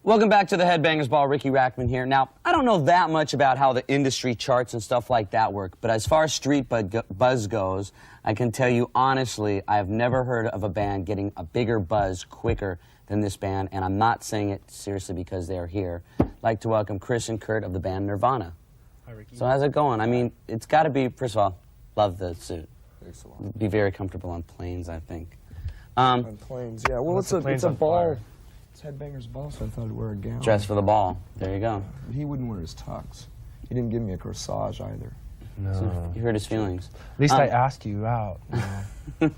Welcome back to the Headbangers Ball. Ricky Rackman here. Now, I don't know that much about how the industry charts and stuff like that work, but as far as street buzz goes, I can tell you honestly, I have never heard of a band getting a bigger buzz quicker than this band, and I'm not saying it seriously because they're here. I'd like to welcome Chris and Kurt of the band Nirvana. Hi, Ricky. So how's it going? I mean, it's got to be, first of all, love the suit. Thanks a lot. Be very comfortable on planes, I think. On planes, yeah. Well, it's a ball. Fire. It's Headbangers Ball, so I thought I'd wear a gown. Dress for the ball. There you go. He wouldn't wear his tux. He didn't give me a corsage either. No. So you hurt his feelings. At least I asked you out. You know.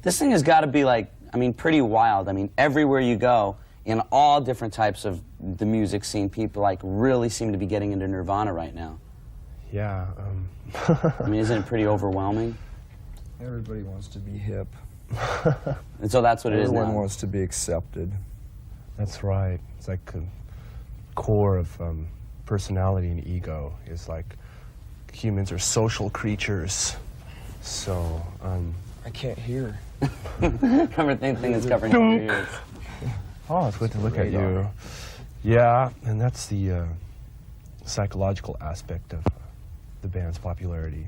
This thing has got to be like, I mean, pretty wild. I mean, everywhere you go, in all different types of the music scene, people like really seem to be getting into Nirvana right now. Yeah. I mean, isn't it pretty overwhelming? Everybody wants to be hip. And so that's what it is now. Everyone wants to be accepted. That's right. It's like the core of personality and ego is like humans are social creatures. So, I can't hear. Remember, thing is covering your ears. Oh, it's good to look at you. Radar. Yeah, and that's the psychological aspect of the band's popularity.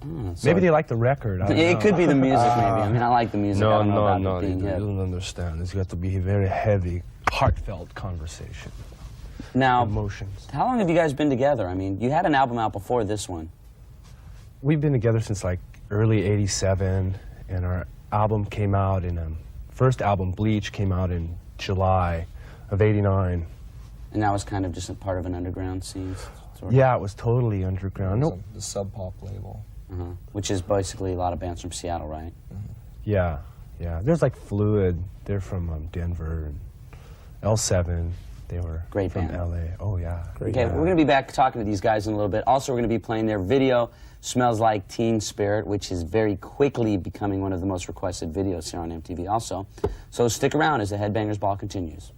So Maybe they like the record. I don't know. it could be the music, maybe. I mean, I like the music. I don't know about you being hip. don't understand. It's got to be a very heavy, heartfelt conversation. Now, Emotions. how long have you guys been together? I mean, you had an album out before this one. We've been together since like early '87, and our album came out in first album, Bleach, came out in July of '89. And that was kind of just a part of an underground scene? Sort of? Yeah, it was totally underground. It was the Sub Pop label. Which is basically a lot of bands from Seattle, right? Yeah, yeah. There's like Fluid. They're from Denver. And L7. They were Great from band. LA. Oh yeah. Okay, we're going to be back talking to these guys in a little bit. Also, we're going to be playing their video, Smells Like Teen Spirit, which is very quickly becoming one of the most requested videos here on MTV also. So stick around as the Headbangers Ball continues.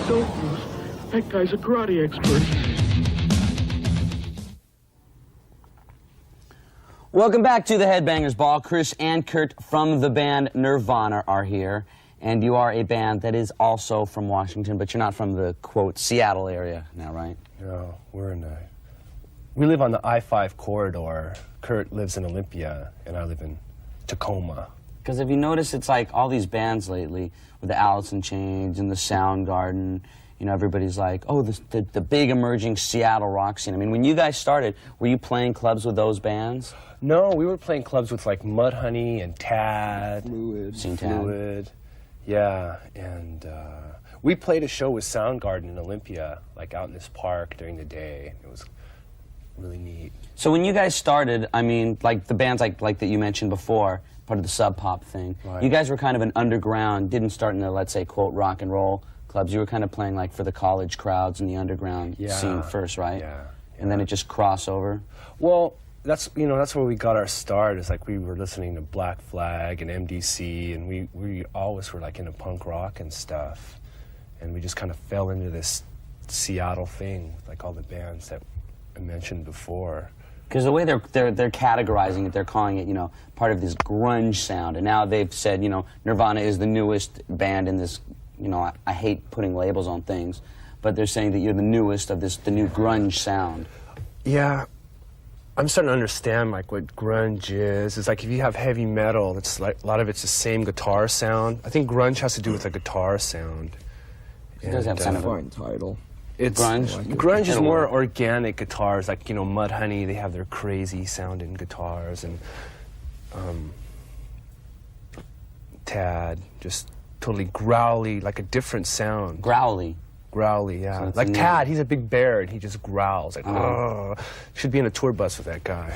So, that guy's a karate expert. Welcome back to the Headbangers Ball. Chris and Kurt from the band Nirvana are here. And you are a band that is also from Washington, but you're not from the, quote, Seattle area now, right? No, we live on the I-5 corridor. Kurt lives in Olympia, and I live in Tacoma. Because if you notice, it's like all these bands lately, with the Alice in Chains and the Soundgarden, you know, everybody's like, oh, the big emerging Seattle rock scene. I mean, when you guys started, were you playing clubs with those bands? No, we were playing clubs with like Mudhoney and Tad. Fluid. Seen Tad. Fluid. Yeah, and we played a show with Soundgarden in Olympia, like out in this park during the day. It was really neat. So when you guys started, I mean, like the bands like that you mentioned before, part of the Sub Pop thing, Right. you guys were kind of an underground, didn't start in the, let's say, quote, rock and roll clubs. You were kind of playing like for the college crowds and the underground scene first, right? Yeah. And then it just cross over? Well, that's where we got our start. Is like we were listening to Black Flag and MDC, and we always were like into punk rock and stuff, and we just kind of fell into this Seattle thing with like all the bands that I mentioned before. Because the way they're categorizing it, they're calling it, you know, part of this grunge sound, and now they've said, you know, Nirvana is the newest band in this, you know, I hate putting labels on things, but they're saying that you're the newest of the new grunge sound. Yeah. I'm starting to understand like what grunge is. It's like if you have heavy metal, it's like a lot of it's the same guitar sound. I think grunge has to do with the guitar sound. It does have It's kind a of a fine title. It's grunge. Grunge is more organic guitars, like, you know, Mudhoney, they have their crazy sounding guitars, and Tad, just totally growly, like a different sound. growly. Growly, yeah. it's Like new. Tad, he's a big bear, and he just growls. Like, ugh. Should be in a tour bus with that guy.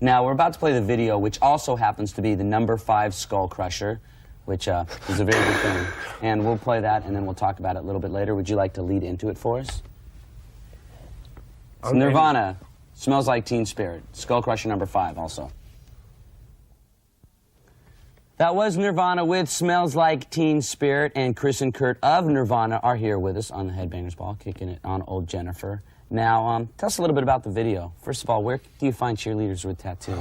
Now, we're about to play the video, which also happens to be the #5 Skull Crusher, which is a very good thing. And we'll play that, and then we'll talk about it a little bit later. Would you like to lead into it for us? It's Nirvana, Smells Like Teen Spirit, Skull Crusher #5 also. That was Nirvana with Smells Like Teen Spirit, and Chris and Kurt of Nirvana are here with us on the Headbangers Ball, kicking it on old Jennifer Now, tell us a little bit about the video. First of all, where do you find cheerleaders with tattoos?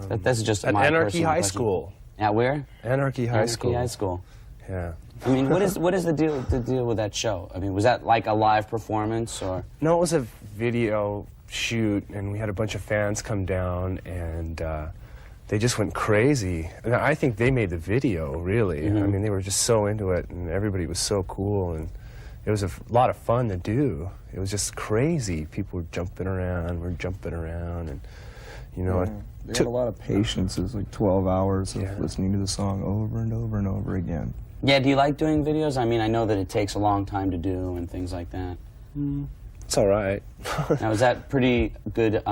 This is just at my Anarchy personal High question. School. At where? Anarchy High School. High School. Yeah. I mean, what is the deal with that show? I mean, was that like a live performance or? No, it was a video shoot, and we had a bunch of fans come down, and they just went crazy. And I think they made the video, really. I mean, they were just so into it, and everybody was so cool, and it was a lot of fun to do. It was just crazy. People were jumping around, and you know, They had a lot of patience. It was like 12 hours of listening to the song over and over and over again. Yeah, do you like doing videos? I mean, I know that it takes a long time to do and things like that. it's all right. Now, is that pretty good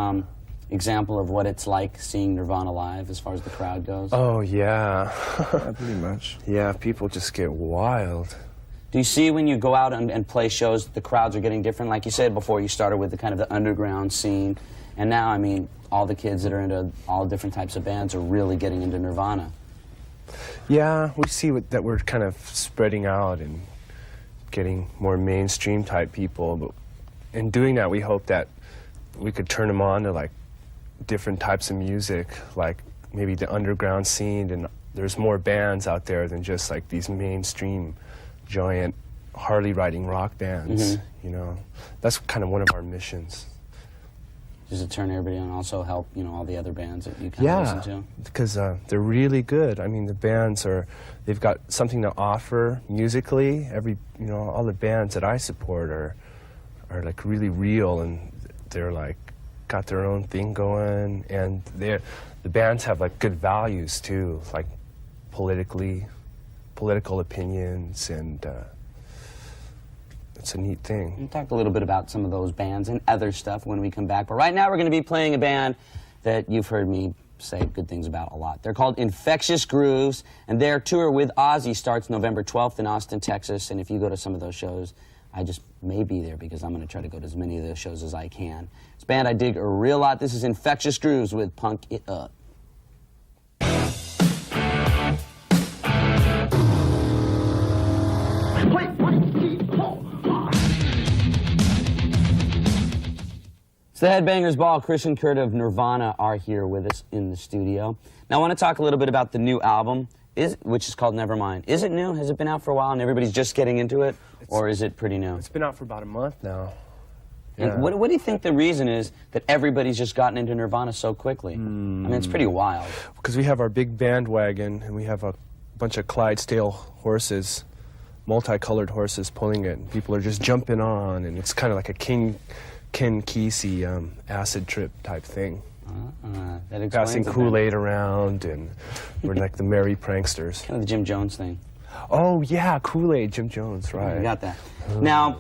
example of what it's like seeing Nirvana live as far as the crowd goes? Oh, yeah. Yeah, pretty much. Yeah, people just get wild. Do you see when you go out and play shows that the crowds are getting different? Like you said before, you started with the kind of the underground scene, and now, I mean, all the kids that are into all different types of bands are really getting into Nirvana. Yeah, we see that we're kind of spreading out and getting more mainstream type people. But in doing that, we hope that we could turn them on to like different types of music, like maybe the underground scene. And there's more bands out there than just like these mainstream, giant Harley riding rock bands. You know, that's kind of one of our missions. Just to turn everybody on, also help, you know, all the other bands that you kind of listen to? Because they're really good. I mean, the bands they've got something to offer musically. All the bands that I support are like really real, and they're like got their own thing going, and the bands have like good values too, like political opinions, and it's a neat thing. We'll talk a little bit about some of those bands and other stuff when we come back. But right now we're going to be playing a band that you've heard me say good things about a lot. They're called Infectious Grooves, and their tour with Ozzy starts November 12th in Austin, Texas. And if you go to some of those shows, I just may be there because I'm going to try to go to as many of those shows as I can. It's a band I dig a real lot. This is Infectious Grooves with Punk It Up. The Headbangers Ball, Chris and Kurt of Nirvana are here with us in the studio. Now I want to talk a little bit about the new album, which is called Nevermind. Is it new? Has it been out for a while and everybody's just getting into it? Or is it pretty new? It's been out for about a month now. Yeah. What do you think the reason is that everybody's just gotten into Nirvana so quickly? I mean, it's pretty wild. Because we have our big bandwagon, and we have a bunch of Clydesdale horses, multicolored horses pulling it, and people are just jumping on, and it's kind of like a Ken Kesey acid trip type thing. That explains Passing it, Kool-Aid around, and we're like the merry pranksters. Kind of the Jim Jones thing. Oh, yeah, Kool-Aid, Jim Jones, right. You got that. Now,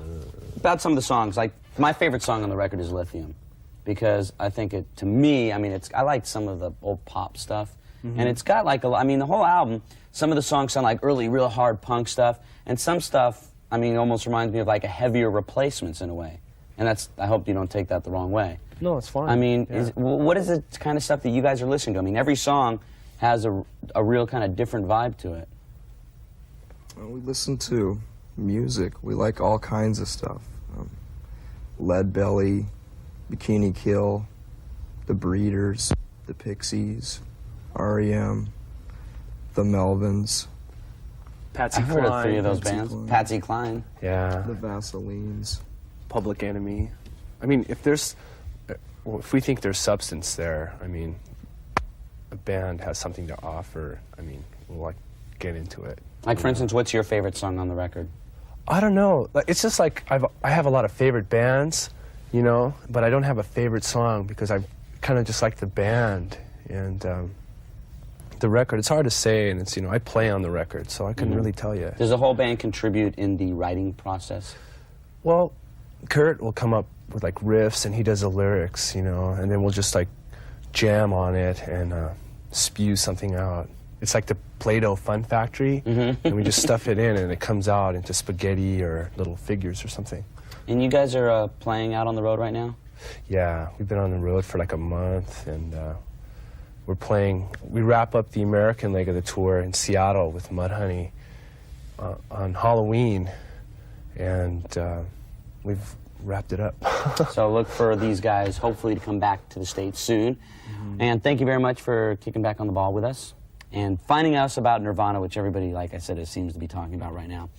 about some of the songs, like my favorite song on the record is Lithium, because I think it, to me, I mean, I like some of the old pop stuff, and it's got like I mean, the whole album, some of the songs sound like early, real hard punk stuff, and some stuff, I mean, almost reminds me of like a heavier Replacements in a way. And I hope you don't take that the wrong way. No, it's fine. I mean, yeah. What is the kind of stuff that you guys are listening to? I mean, every song has a real kind of different vibe to it. Well, we listen to music. We like all kinds of stuff. Lead Belly, Bikini Kill, The Breeders, The Pixies, R.E.M., The Melvins. Patsy I've Cline. heard of 3 of those Patsy bands. Cline. Patsy Cline. Yeah. The Vaselines. Public Enemy. I mean, if we think there's substance there, I mean, a band has something to offer, I mean, we'll like get into it. Like, for instance, what's your favorite song on the record? I don't know. It's just like I have a lot of favorite bands, you know, but I don't have a favorite song because I kind of just like the band and the record. It's hard to say, and it's, you know, I play on the record, so I couldn't really tell you. Does the whole band contribute in the writing process? Well, Kurt will come up with like riffs, and he does the lyrics, you know, and then we'll just like jam on it and spew something out. It's like the Play-Doh Fun Factory, and we just stuff it in, and it comes out into spaghetti or little figures or something. And you guys are playing out on the road right now? Yeah, we've been on the road for like a month, and we're playing. We wrap up the American leg of the tour in Seattle with Mudhoney on Halloween, and we've wrapped it up. So look for these guys, hopefully, to come back to the States soon. And thank you very much for kicking back on the ball with us and finding us about Nirvana, which everybody, like I said, seems to be talking about right now.